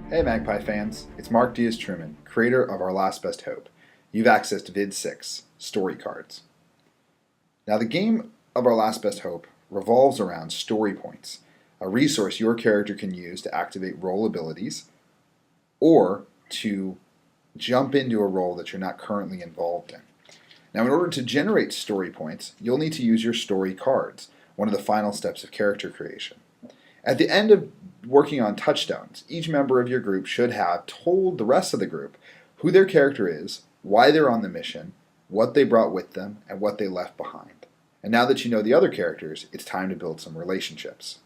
Hey Magpie fans, it's Mark Diaz-Truman, creator of Our Last Best Hope. You've accessed Vid Six, story cards. Now the game of Our Last Best Hope revolves around story points, a resource your character can use to activate role abilities or to jump into a role that you're not currently involved in. Now in order to generate story points, you'll need to use your story cards, one of the final steps of character creation. At the end of working on touchstones, each member of your group should have told the rest of the group who their character is, why they're on the mission, what they brought with them, and what they left behind. And now that you know the other characters, it's time to build some relationships.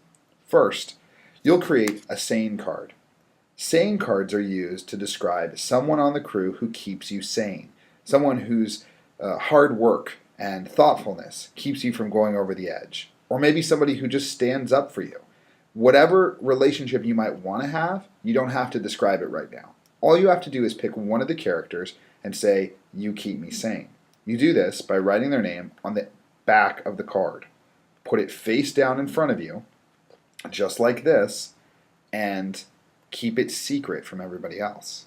First, you'll create a sane card. Sane cards are used to describe someone on the crew who keeps you sane, someone whose hard work and thoughtfulness keeps you from going over the edge, or maybe somebody who just stands up for you. Whatever relationship you might want to have, you don't have to describe it right now. All you have to do is pick one of the characters and say, "You keep me sane." You do this by writing their name on the back of the card. Put it face down in front of you, just like this, and keep it secret from everybody else.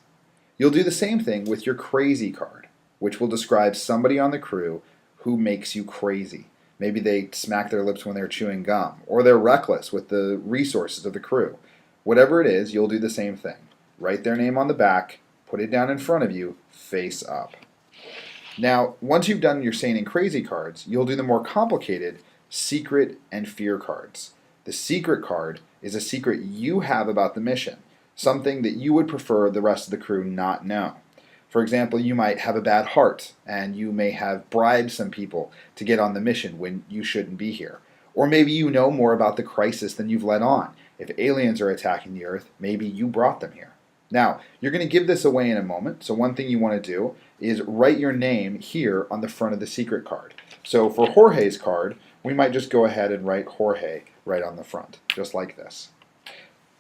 You'll do the same thing with your crazy card, which will describe somebody on the crew who makes you crazy. Maybe they smack their lips when they're chewing gum, or they're reckless with the resources of the crew. Whatever it is, you'll do the same thing. Write their name on the back, put it down in front of you, face up. Now, once you've done your sane and crazy cards, you'll do the more complicated secret and fear cards. The secret card is a secret you have about the mission, something that you would prefer the rest of the crew not know. For example, you might have a bad heart, and you may have bribed some people to get on the mission when you shouldn't be here. Or maybe you know more about the crisis than you've let on. If aliens are attacking the Earth, maybe you brought them here. Now, you're going to give this away in a moment, so one thing you want to do is write your name here on the front of the secret card. So for Jorge's card, we might just go ahead and write Jorge right on the front, just like this.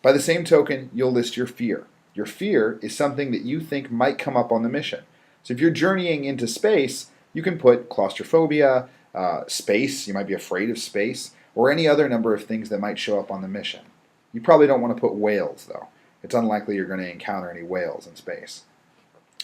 By the same token, you'll list your fear. Your fear is something that you think might come up on the mission. So if you're journeying into space, you can put claustrophobia, space, you might be afraid of space, or any other number of things that might show up on the mission. You probably don't want to put whales, though. It's unlikely you're going to encounter any whales in space.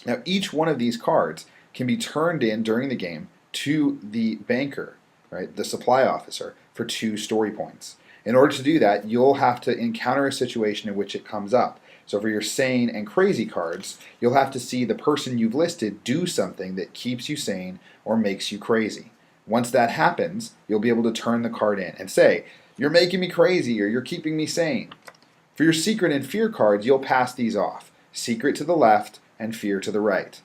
Now, each one of these cards can be turned in during the game to the banker, right, the supply officer, for 2 story points. In order to do that, you'll have to encounter a situation in which it comes up. So for your sane and crazy cards, you'll have to see the person you've listed do something that keeps you sane or makes you crazy. Once that happens, you'll be able to turn the card in and say, "You're making me crazy," or "You're keeping me sane." For your secret and fear cards, you'll pass these off. Secret to the left and fear to the right.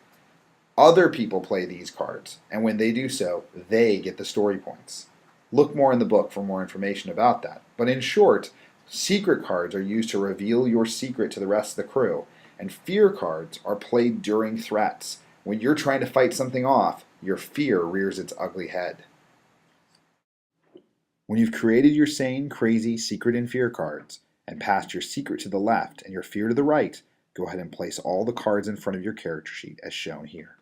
Other people play these cards, and when they do so, they get the story points. Look more in the book for more information about that. But in short, secret cards are used to reveal your secret to the rest of the crew, and fear cards are played during threats. When you're trying to fight something off, your fear rears its ugly head. When you've created your sane, crazy, secret, and fear cards, and passed your secret to the left and your fear to the right, go ahead and place all the cards in front of your character sheet as shown here.